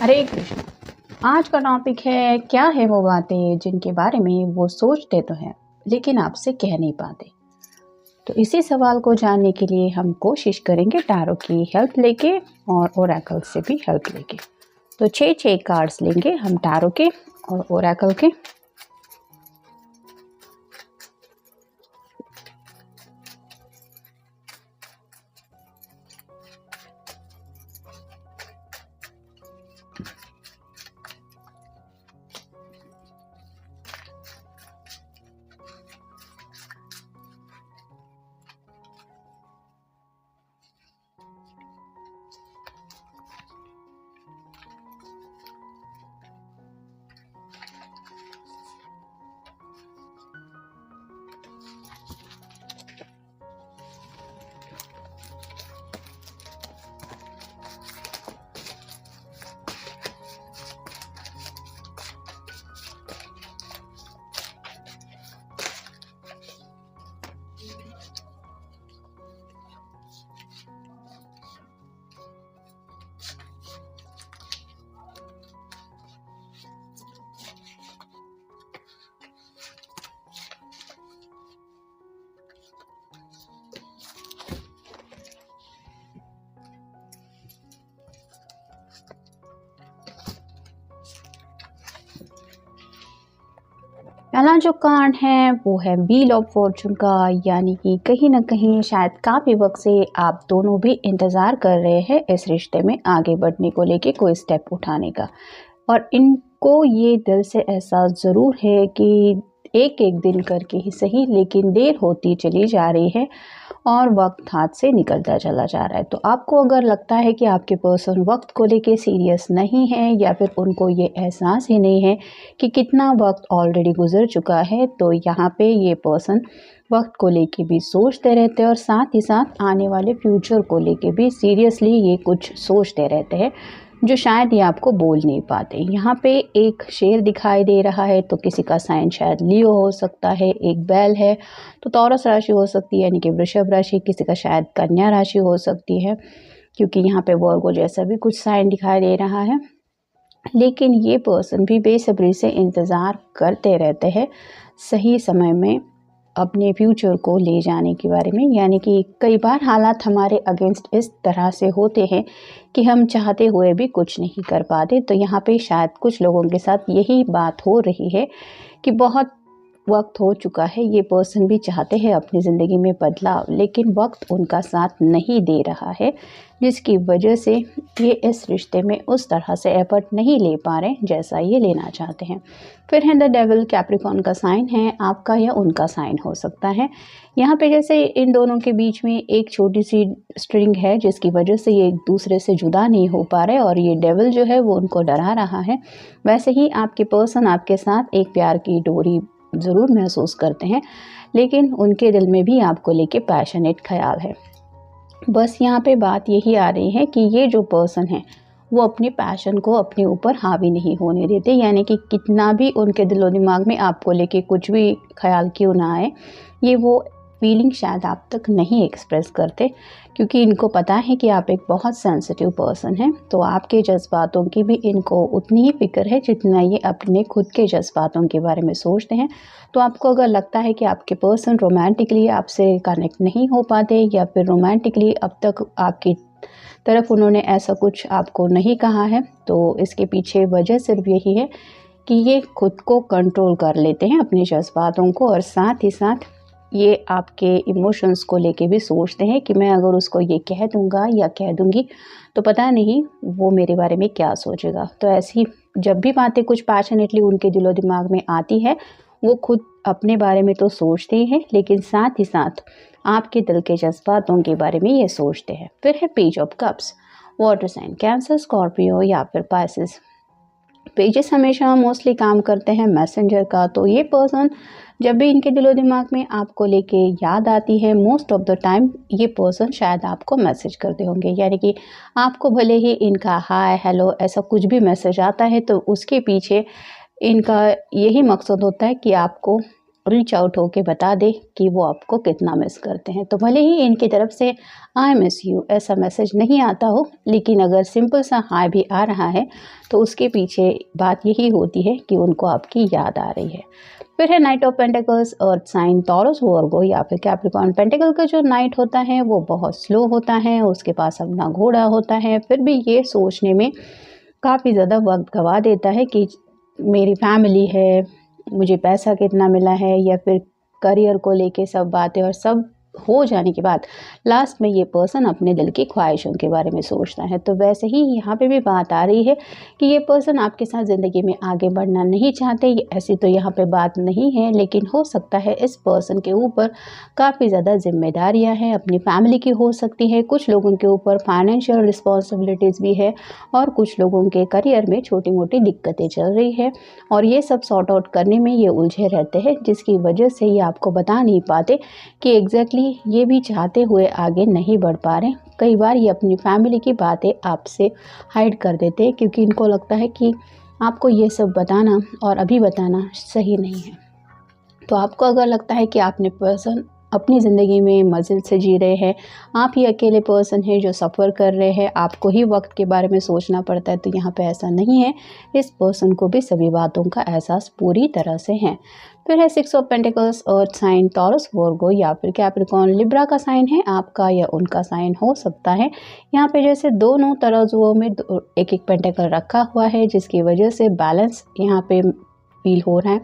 हरे कृष्ण। आज का टॉपिक है क्या है वो बातें जिनके बारे में वो सोचते तो हैं लेकिन आपसे कह नहीं पाते। तो इसी सवाल को जानने के लिए हम कोशिश करेंगे टैरो की हेल्प लेके और ओरेकल से भी हेल्प लेके। तो 6 कार्ड्स लेंगे हम टैरो के और ओरेकल के। पहला जो कार्ड है वो है व्हील ऑफ फॉर्चून का, यानी कि कहीं ना कहीं शायद काफ़ी वक्त से आप दोनों भी इंतज़ार कर रहे हैं इस रिश्ते में आगे बढ़ने को लेके कोई स्टेप उठाने का। और इनको ये दिल से एहसास ज़रूर है कि एक एक दिन करके ही सही लेकिन देर होती चली जा रही है और वक्त हाथ से निकलता चला जा रहा है। तो आपको अगर लगता है कि आपके पर्सन वक्त को लेके सीरियस नहीं है या फिर उनको ये एहसास ही नहीं है कि कितना वक्त ऑलरेडी गुजर चुका है, तो यहाँ पे ये पर्सन वक्त को लेके भी सोचते रहते हैं और साथ ही साथ आने वाले फ्यूचर को लेके भी सीरियसली ये कुछ सोचते रहते हैं जो शायद ये आपको बोल नहीं पाते। यहाँ पे एक शेर दिखाई दे रहा है, तो किसी का साइन शायद लियो हो सकता है, एक बैल है तो टॉरस राशि हो सकती है यानी कि वृषभ राशि, किसी का शायद कन्या राशि हो सकती है क्योंकि यहाँ पे वर्गो जैसा भी कुछ साइन दिखाई दे रहा है। लेकिन ये पर्सन भी बेसब्री से इंतज़ार करते रहते हैं सही समय में अपने फ्यूचर को ले जाने के बारे में। यानी कि कई बार हालात हमारे अगेंस्ट इस तरह से होते हैं कि हम चाहते हुए भी कुछ नहीं कर पाते। तो यहाँ पे शायद कुछ लोगों के साथ यही बात हो रही है कि बहुत वक्त हो चुका है, ये पर्सन भी चाहते हैं अपनी ज़िंदगी में बदलाव लेकिन वक्त उनका साथ नहीं दे रहा है, जिसकी वजह से ये इस रिश्ते में उस तरह से एफर्ट नहीं ले पा रहे जैसा ये लेना चाहते हैं। फिर है द डेविल, कैप्रिकॉर्न का साइन है, आपका या उनका साइन हो सकता है। यहाँ पे जैसे इन दोनों के बीच में एक छोटी सी स्ट्रिंग है जिसकी वजह से ये एक दूसरे से जुदा नहीं हो पा रहे और ये डेविल जो है वो उनको डरा रहा है। वैसे ही आपके पर्सन आपके साथ एक प्यार की डोरी ज़रूर महसूस करते हैं लेकिन उनके दिल में भी आपको लेके पैशनेट ख्याल है। बस यहाँ पे बात यही आ रही है कि ये जो पर्सन है वो अपने पैशन को अपने ऊपर हावी नहीं होने देते, यानी कि कितना भी उनके दिलो दिमाग में आपको लेके कुछ भी ख्याल क्यों ना आए, ये वो फीलिंग शायद आप तक नहीं एक्सप्रेस करते क्योंकि इनको पता है कि आप एक बहुत सेंसिटिव पर्सन हैं। तो आपके जज्बातों की भी इनको उतनी ही फिक्र है जितना ये अपने खुद के जज्बातों के बारे में सोचते हैं। तो आपको अगर लगता है कि आपके पर्सन रोमांटिकली आपसे कनेक्ट नहीं हो पाते या फिर रोमांटिकली अब तक आपकी तरफ उन्होंने ऐसा कुछ आपको नहीं कहा है, तो इसके पीछे वजह सिर्फ यही है कि ये खुद को कंट्रोल कर लेते हैं अपने जज्बातों को और साथ ही साथ ये आपके इमोशंस को लेके भी सोचते हैं कि मैं अगर उसको ये कह दूंगा या कह दूंगी तो पता नहीं वो मेरे बारे में क्या सोचेगा। तो ऐसी जब भी बातें कुछ पैशनेटली उनके दिलो दिमाग में आती है वो खुद अपने बारे में तो सोचते ही हैं लेकिन साथ ही साथ आपके दिल के जज्बातों के बारे में ये सोचते हैं। फिर है page of cups, water sign, Cancer, Scorpio या फिर पाइसेस। पेजेस हमेशा मोस्टली काम करते हैं मैसेंजर का। तो ये पर्सन जब भी इनके दिलो दिमाग में आपको लेके याद आती है मोस्ट ऑफ द टाइम ये पर्सन शायद आपको मैसेज करते होंगे, यानी कि आपको भले ही इनका हाय हेलो ऐसा कुछ भी मैसेज आता है तो उसके पीछे इनका यही मकसद होता है कि आपको रीच आउट होके बता दे कि वो आपको कितना मिस करते हैं। तो भले ही इनकी तरफ से आई मिस यू ऐसा मैसेज नहीं आता हो, लेकिन अगर सिंपल सा हाय भी आ रहा है तो उसके पीछे बात यही होती है कि उनको आपकी याद आ रही है। फिर है knight of pentacles, earth sign Taurus Virgo या फिर कैप्रिकॉर्न। पेंटिकल का जो नाइट होता है वो बहुत स्लो होता है, उसके पास अपना घोड़ा होता है, फिर भी ये सोचने में काफ़ी ज़्यादा वक्त गवा देता है कि मेरी फैमिली है, मुझे पैसा कितना मिला है, या फिर करियर को लेके सब बातें, और सब हो जाने के बाद लास्ट में ये पर्सन अपने दिल की ख्वाहिशों के बारे में सोचता है। तो वैसे ही यहाँ पे भी बात आ रही है कि ये पर्सन आपके साथ ज़िंदगी में आगे बढ़ना नहीं चाहते, ऐसी तो यहाँ पे बात नहीं है, लेकिन हो सकता है इस पर्सन के ऊपर काफ़ी ज़्यादा जिम्मेदारियाँ हैं, अपनी फैमिली की हो सकती है, कुछ लोगों के ऊपर फाइनेंशियल रिस्पॉन्सिबिलिटीज़ भी है, और कुछ लोगों के करियर में छोटी मोटी दिक्कतें चल रही है, और ये सब सॉर्ट आउट करने में ये उलझे रहते हैं, जिसकी वजह से ये आपको बता नहीं पाते कि एग्जैक्टली ये भी चाहते हुए आगे नहीं बढ़ पा रहे। कई बार ये अपनी फैमिली की बातें आपसे हाइड कर देते हैं, क्योंकि इनको लगता है कि आपको ये सब बताना और अभी बताना सही नहीं है। तो आपको अगर लगता है कि आपने पर्सन अपनी ज़िंदगी में मज़े से जी रहे हैं, आप ही अकेले पर्सन हैं जो सफ़र कर रहे हैं, आपको ही वक्त के बारे में सोचना पड़ता है, तो यहाँ पे ऐसा नहीं है। इस पर्सन को भी सभी बातों का एहसास पूरी तरह से है। फिर है six of pentacles, earth sign Taurus Virgo या फिर कैप्रिकॉर्न। लिब्रा का साइन है, आपका या उनका साइन हो सकता है। यहाँ पे जैसे दोनों तराजुओं में एक एक पेंटिकल रखा हुआ है, जिसकी वजह से बैलेंस यहाँ पे फील हो रहा है।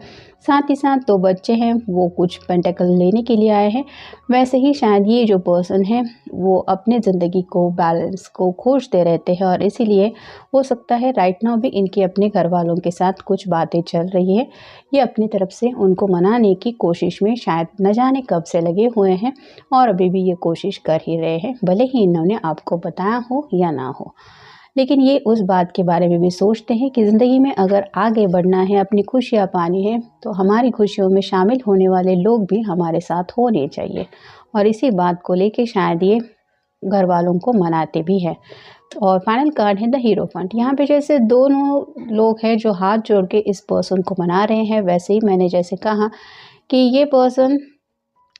साथ ही साथ दो बच्चे हैं, वो कुछ पेंटिकल लेने के लिए आए हैं। वैसे ही शायद ये जो पर्सन है वो अपने ज़िंदगी को बैलेंस को खोजते रहते हैं, और इसीलिए हो सकता है राइट नाउ भी इनकी अपने घर वालों के साथ कुछ बातें चल रही है। ये अपनी तरफ से उनको मनाने की कोशिश में शायद न जाने कब से लगे हुए हैं, और अभी भी ये कोशिश कर ही रहे हैं, भले ही इन्होंने आपको बताया हो या ना हो। लेकिन ये उस बात के बारे में भी सोचते हैं कि ज़िंदगी में अगर आगे बढ़ना है, अपनी खुशियाँ पानी है, तो हमारी खुशियों में शामिल होने वाले लोग भी हमारे साथ होने चाहिए, और इसी बात को लेके शायद ये घर वालों को मनाते भी हैं। और फाइनल कार्ड है द हीरोफेंट। यहाँ पे जैसे दोनों लोग हैं जो हाथ जोड़ के इस पर्सन को मना रहे हैं, वैसे ही मैंने जैसे कहा कि ये पर्सन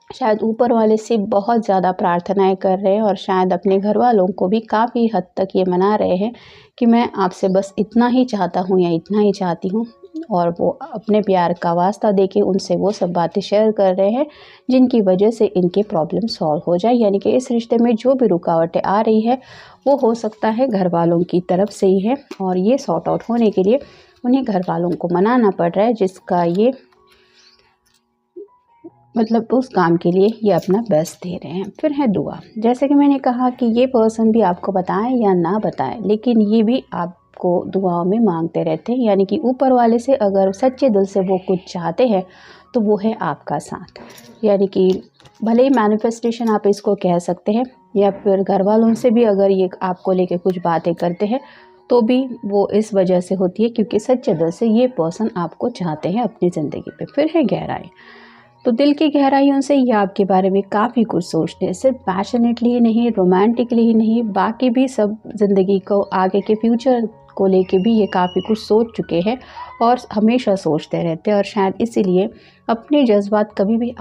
शायद ऊपर वाले से बहुत ज़्यादा प्रार्थनाएं कर रहे हैं, और शायद अपने घर वालों को भी काफ़ी हद तक ये मना रहे हैं कि मैं आपसे बस इतना ही चाहता हूँ या इतना ही चाहती हूँ, और वो अपने प्यार का वास्ता देके उनसे वो सब बातें शेयर कर रहे हैं जिनकी वजह से इनके प्रॉब्लम सॉल्व हो जाए। यानी कि इस रिश्ते में जो भी रुकावटें आ रही है वो हो सकता है घर वालों की तरफ से ही है, और ये सॉर्ट आउट होने के लिए उन्हें घर वालों को मनाना पड़ रहा है, जिसका ये मतलब उस काम के लिए ये अपना बेस्ट दे रहे हैं। फिर है दुआ। जैसे कि मैंने कहा कि ये पर्सन भी आपको बताएं या ना बताएं, लेकिन ये भी आपको दुआओं में मांगते रहते हैं। यानी कि ऊपर वाले से अगर सच्चे दिल से वो कुछ चाहते हैं तो वो है आपका साथ। यानी कि भले ही मैनिफेस्टेशन आप इसको कह सकते हैं, या फिर घर वालों से भी अगर ये आपको लेके कुछ बातें करते हैं तो भी वो इस वजह से होती है क्योंकि सच्चे दिल से ये पर्सन आपको चाहते हैं अपनी ज़िंदगी पे। फिर है गहराई। तो दिल की गहराइयों से ये आपके बारे में काफ़ी कुछ सोचते हैं, सिर्फ पैशनेटली ही नहीं, रोमांटिकली ही नहीं, बाकी भी सब ज़िंदगी को आगे के फ्यूचर को लेके भी ये काफ़ी कुछ सोच चुके हैं, और हमेशा सोचते रहते हैं, और शायद इसीलिए अपने जज्बात कभी भी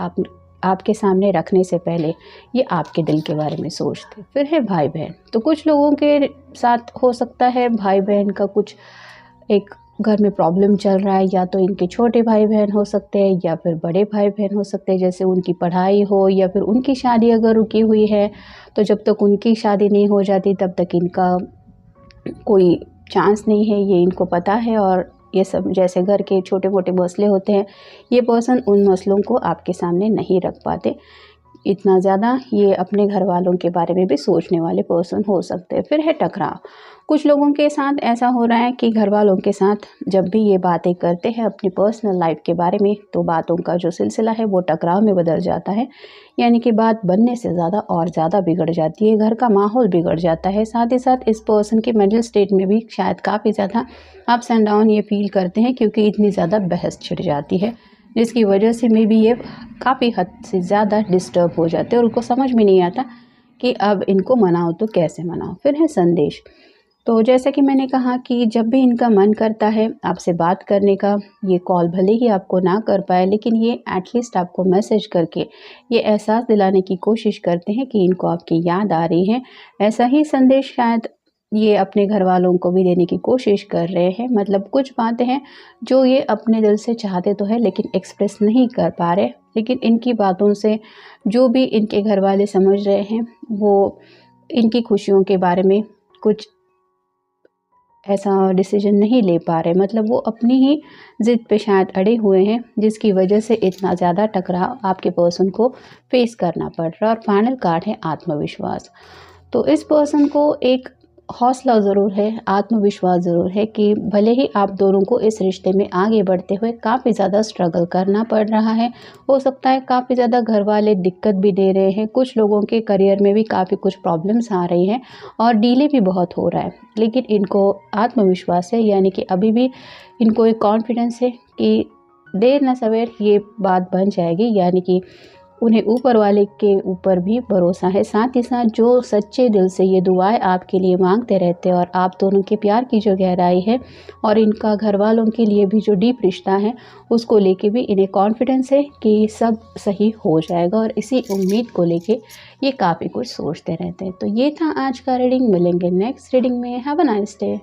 आपके सामने रखने से पहले ये आपके दिल के बारे में सोचते। फिर है भाई बहन। तो कुछ लोगों के साथ हो सकता है भाई बहन का कुछ एक घर में प्रॉब्लम चल रहा है, या तो इनके छोटे भाई बहन हो सकते हैं या फिर बड़े भाई बहन हो सकते हैं, जैसे उनकी पढ़ाई हो या फिर उनकी शादी अगर रुकी हुई है तो जब तक उनकी शादी नहीं हो जाती तब तक इनका कोई चांस नहीं है, ये इनको पता है। और ये सब जैसे घर के छोटे मोटे मसले होते हैं, ये पर्सन उन मसलों को आपके सामने नहीं रख पाते इतना ज़्यादा, ये अपने घर वालों के बारे में भी सोचने वाले पर्सन हो सकते हैं। फिर है टकराव। कुछ लोगों के साथ ऐसा हो रहा है कि घर वालों के साथ जब भी ये बातें करते हैं अपनी पर्सनल लाइफ के बारे में, तो बातों का जो सिलसिला है वो टकराव में बदल जाता है। यानी कि बात बनने से ज़्यादा और ज़्यादा बिगड़ जाती है, घर का माहौल बिगड़ जाता है। साथ ही साथ इस पर्सन की मेंटल स्टेट में भी शायद काफ़ी ज़्यादा अप्स एंड डाउन ये फील करते हैं, क्योंकि इतनी ज़्यादा बहस छिड़ जाती है, जिसकी वजह से मे बी ये काफ़ी हद से ज़्यादा डिस्टर्ब हो जाते हैं, और उनको समझ में नहीं आता कि अब इनको मनाओ तो कैसे मनाओ। फिर है संदेश। तो जैसा कि मैंने कहा कि जब भी इनका मन करता है आपसे बात करने का, ये कॉल भले ही आपको ना कर पाए, लेकिन ये एटलीस्ट आपको मैसेज करके ये एहसास दिलाने की कोशिश करते हैं कि इनको आपकी याद आ रही है। ऐसा ही संदेश शायद ये अपने घर वालों को भी देने की कोशिश कर रहे हैं। मतलब कुछ बातें हैं जो ये अपने दिल से चाहते तो है लेकिन एक्सप्रेस नहीं कर पा रहे, लेकिन इनकी बातों से जो भी इनके घर वाले समझ रहे हैं वो इनकी खुशियों के बारे में कुछ ऐसा डिसीजन नहीं ले पा रहे। मतलब वो अपनी ही ज़िद पे शायद अड़े हुए हैं, जिसकी वजह से इतना ज़्यादा टकराव आपके पर्सन को फेस करना पड़ रहा है। और फाइनल कार्ड है आत्मविश्वास। तो इस पर्सन को एक हौसला ज़रूर है, आत्मविश्वास ज़रूर है कि भले ही आप दोनों को इस रिश्ते में आगे बढ़ते हुए काफ़ी ज़्यादा स्ट्रगल करना पड़ रहा है। हो सकता है काफ़ी ज़्यादा घर वाले दिक्कत भी दे रहे हैं, कुछ लोगों के करियर में भी काफ़ी कुछ प्रॉब्लम्स आ रही हैं और डिले भी बहुत हो रहा है। लेकिन इनको आत्मविश्वास है, यानी कि अभी भी इनको एक कॉन्फिडेंस है कि देर न सवेर ये बात बन जाएगी, यानी कि उन्हें ऊपर वाले के ऊपर भी भरोसा है। साथ ही साथ जो सच्चे दिल से ये दुआएं आपके लिए मांगते रहते हैं और आप दोनों के प्यार की जो गहराई है और इनका घर वालों के लिए भी जो डीप रिश्ता है, उसको लेके भी इन्हें कॉन्फिडेंस है कि सब सही हो जाएगा। और इसी उम्मीद को लेके ये काफ़ी कुछ सोचते रहते हैं। तो ये था आज का रीडिंग। मिलेंगे नेक्स्ट रीडिंग में। Have a nice day.